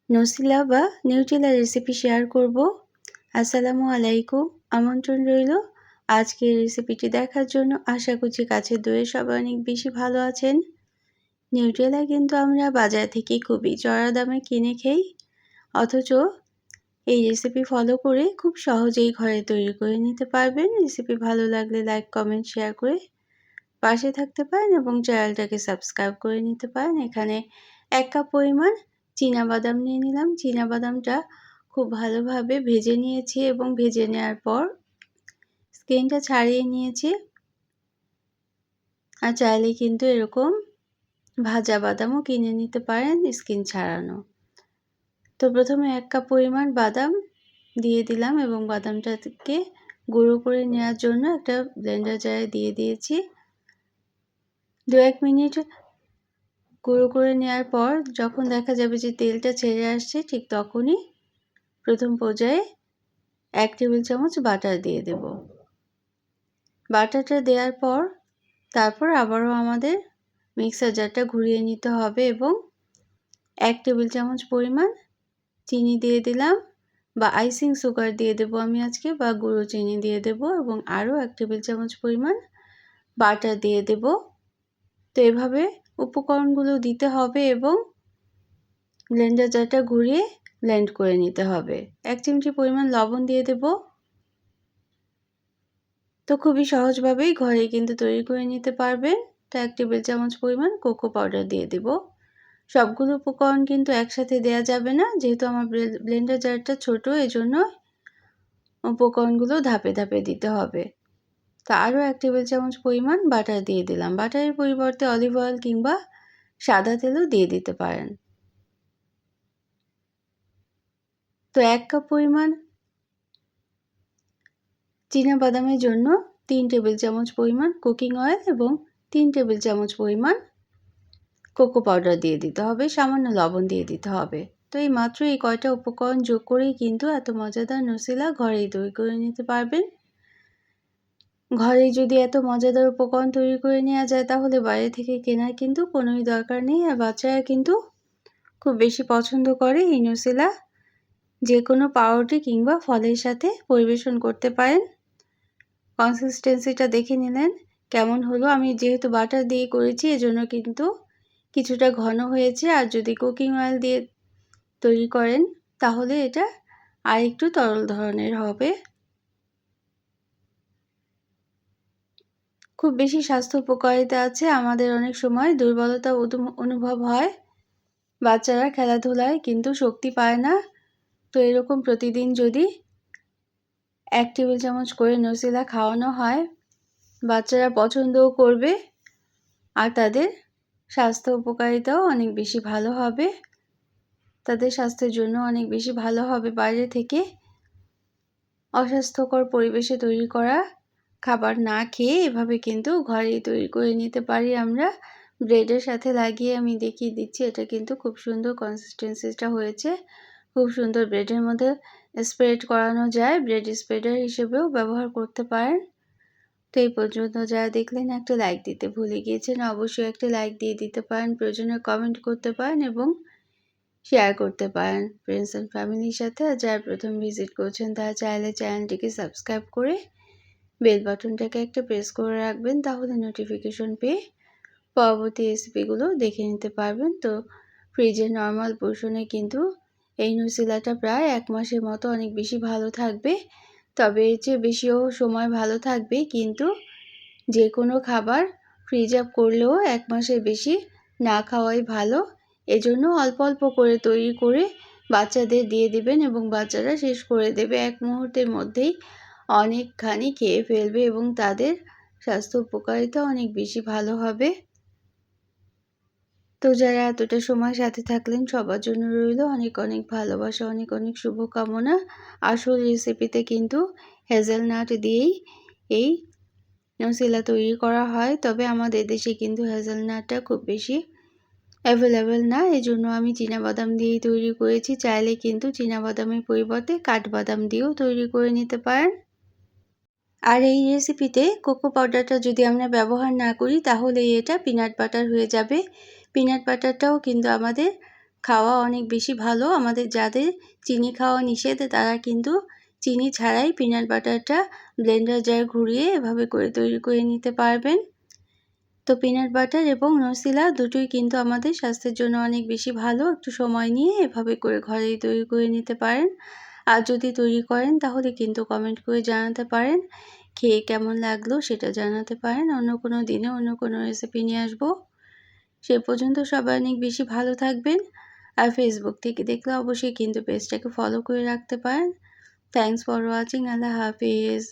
নসিলা বা Nutrela recipe share করব। আসসালামু আলাইকুম, আমন্ত্রণ রইল আজকের রেসিপিটি দেখার জন্য। আশা করছি কাছের দূরে সবাই অনেক বেশি ভালো আছেন। নিউট্রেলা কিন্তু আমরা বাজার থেকে খুবই চড়া দামে কিনে খাই, অথচ এই রেসিপি ফলো করে খুব সহজেই ঘরে তৈরি করে নিতে পারবেন। রেসিপি ভালো লাগলে লাইক, কমেন্ট, শেয়ার করে পাশে থাকতে পারেন এবং চ্যানেলটাকে সাবস্ক্রাইব করে নিতে পারেন। এখানে 1 কাপ পরিমাণ চীনাবাদাম নিয়ে নিলাম। চীনাবাদামটা খুব ভালোভাবে ভেজে নিয়েছি এবং ভেজে নেওয়ার পর স্কিনটা ছাড়িয়ে নিয়েছি। আর চাইলে কিন্তু এরকম ভাজা বাদামও কিনে নিতে পারেন স্কিন ছাড়ানো। তো প্রথমে 1 কাপ পরিমাণ বাদাম দিয়ে দিলাম এবং বাদামটাকে গুঁড়ো করে নেওয়ার জন্য একটা ব্লেন্ডার জারে দিয়ে দিয়েছি। 2-1 মিনিট গুঁড়ো করে নেওয়ার পর যখন দেখা যাবে যে তেলটা ছেড়ে আসছে, ঠিক তখনই প্রথম পর্যায়ে 1 টেবিল চামচ বাটার দিয়ে দেব। বাটারটা দেওয়ার পর তারপর আবারও আমাদের মিক্সার জারটা ঘুরিয়ে নিতে হবে এবং 1 টেবিল চামচ পরিমাণ চিনি দিয়ে দিলাম, বা আইসিং সুগার দিয়ে দেব আমি আজকে, বা গুঁড়ো চিনি দিয়ে দেব এবং আরও 1 টেবিল চামচ পরিমাণ বাটার দিয়ে দেব। তো এভাবে উপকরণগুলো দিতে হবে এবং ব্লেন্ডার জারটা ঘুরিয়ে ব্লেন্ড করে নিতে হবে। 1 চিমটি পরিমাণ লবণ দিয়ে দেব। তো খুবই সহজভাবেই ঘরে কিন্তু তৈরি করে নিতে পারবেন। তো 1 টেবিল চামচ পরিমাণ কোকো পাউডার দিয়ে দেব। সবগুলো উপকরণ কিন্তু একসাথে দেয়া যাবে না, যেহেতু আমার ব্লেন্ডার জারটা ছোট, এজন্য উপকরণগুলো ধাপে ধাপে দিতে হবে। তো আরও 1 টেবিল চামচ পরিমাণ বাটার দিয়ে দিলাম। বাটারের পরিবর্তে অলিভ অয়েল কিংবা সাদা তেলও দিয়ে দিতে পারেন। তো 1 কাপ পরিমাণ চীনাবাদামের জন্য 3 টেবিল চামচ পরিমাণ কুকিং অয়েল এবং 3 টেবিল চামচ পরিমাণ কোকো পাউডার দিয়ে দিতে হবে, সামান্য লবণ দিয়ে দিতে হবে। তো এই মাত্র এই কয়টা উপকরণ যোগ করেই কিন্তু এত মজাদার নসিলা ঘরেই তৈরি করে নিতে পারবেন। ঘরেই যদি এত মজাদার উপকরণ তৈরি করে নেওয়া যায়, তাহলে বাইরে থেকে কেনার কিন্তু কোনোই দরকার নেই। আর বাচ্চারা কিন্তু খুব বেশি পছন্দ করে এই নসিলা। যে কোনো পাউরুটি কিংবা ফলের সাথে পরিবেশন করতে পারেন। কনসিস্টেন্সিটা দেখে নিলেন কেমন হলো। আমি যেহেতু বাটার দিয়ে করেছি, এজন্য কিন্তু কিছুটা ঘন হয়েছে। আর যদি কুকিং অয়েল দিয়ে তৈরি করেন তাহলে এটা আরেকটু তরল ধরনের হবে। খুব বেশি স্বাস্থ্য উপকারিতা আছে। আমাদের অনেক সময় দুর্বলতা অনুভব হয়, বাচ্চারা খেলাধুলায় কিন্তু শক্তি পায় না। তো এরকম প্রতিদিন যদি 1 টেবিল চামচ করে নসিলা খাওয়ানো হয়, বাচ্চারা পছন্দও করবে আর তাদের স্বাস্থ্য উপকারিতাও অনেক বেশি ভালো হবে। তাদের স্বাস্থ্যের জন্য অনেক বেশি ভালো হবে। বাইরে থেকে অস্বাস্থ্যকর পরিবেশে তৈরি করা খাবার না খেয়ে এভাবে কিন্তু ঘরেই তৈরি করে নিতে পারি আমরা। ব্রেডের সাথে লাগিয়ে আমি দেখিয়ে দিচ্ছি। এটা কিন্তু খুব সুন্দর কনসিস্টেন্সিটা হয়েছে। খুব সুন্দর ব্রেডের মধ্যে স্প্রেড করানো যায়। ব্রেড স্প্রেডার হিসেবেও ব্যবহার করতে পারেন। তো এই পর্যন্ত যারা দেখলেন, একটা লাইক দিতে ভুলে গিয়েছেন, অবশ্যই একটা লাইক দিয়ে দিতে পারেন। প্রয়োজনে কমেন্ট করতে পারেন এবং শেয়ার করতে পারেন ফ্রেন্ডস অ্যান্ড ফ্যামিলির সাথে। আর যারা প্রথম ভিজিট করছেন, তারা চাইলে চ্যানেলটিকে সাবস্ক্রাইব করে বেল বাটনটাকে একটা প্রেস করে রাখবেন, তাহলে নোটিফিকেশন পেয়ে পরবর্তী রেসিপিগুলো দেখে নিতে পারবেন। তো ফ্রিজের নর্মাল পোর্শনে কিন্তু এই নসিলাটা প্রায় 1 মাসের মতো অনেক বেশি ভালো থাকবে। তবে এর চেয়ে বেশিও সময় ভালো থাকবে, কিন্তু যে কোনো খাবার ফ্রিজ আপ করলেও 1 মাসের বেশি না খাওয়াই ভালো। এজন্য অল্প অল্প করে তৈরি করে বাচ্চাদের দিয়ে দিবেন এবং বাচ্চারা শেষ করে দেবে 1 মুহূর্তের মধ্যেই, অনেকখানি খেয়ে ফেলবে এবং তাদের স্বাস্থ্য উপকারিতা অনেক বেশি ভালো হবে। তো যারা এতটা সময় সাথে থাকলেন, সবার জন্য রইল অনেক অনেক ভালোবাসা, অনেক অনেক শুভকামনা। আসল রেসিপিতে কিন্তু হেজেলনাট দিয়েই এই নসিলা তৈরি করা হয়, তবে আমাদের দেশে কিন্তু হেজেলনাটটা খুব বেশি অ্যাভেলেবেল না, এজন্য আমি চীনাবাদাম দিয়েই তৈরি করেছি। চাইলে কিন্তু চীনাবাদামের পরিবর্তে কাঠবাদাম দিয়েও তৈরি করে নিতে পারেন। আর এই রেসিপিতে কোকো পাউডারটা যদি আমরা ব্যবহার না করি, তাহলে এটা পিনাট বাটার হয়ে যাবে। পিনাট বাটারটাও কিন্তু আমাদের খাওয়া অনেক বেশি ভালো। আমাদের যাদের চিনি খাওয়া নিষেধ তারা কিন্তু চিনি ছাড়াই পিনাট বাটারটা ব্লেন্ডার জারে ঘুরিয়ে এভাবে করে তৈরি করে নিতে পারবেন। তো পিনাট বাটার এবং নসিলা দুটোই কিন্তু আমাদের স্বাস্থ্যের জন্য অনেক বেশি ভালো। একটু সময় নিয়ে এভাবে করে ঘরেই তৈরি করে নিতে পারেন। আর যদি তৈরি করেন তাহলে কিন্তু কমেন্ট করে জানাতে পারেন। খেয়ে কেমন লাগলো সেটা জানাতে পারেন। অন্য কোনো দিনে অন্য কোনো রেসিপি নিয়ে আসবো। সে পর্যন্ত সবাই অনেক বেশি ভালো থাকবেন। আর ফেসবুক থেকে দেখলে অবশ্যই কিন্তু পেজটাকে ফলো করে রাখতে পারেন। Thanks for watching. Allah Hafiz.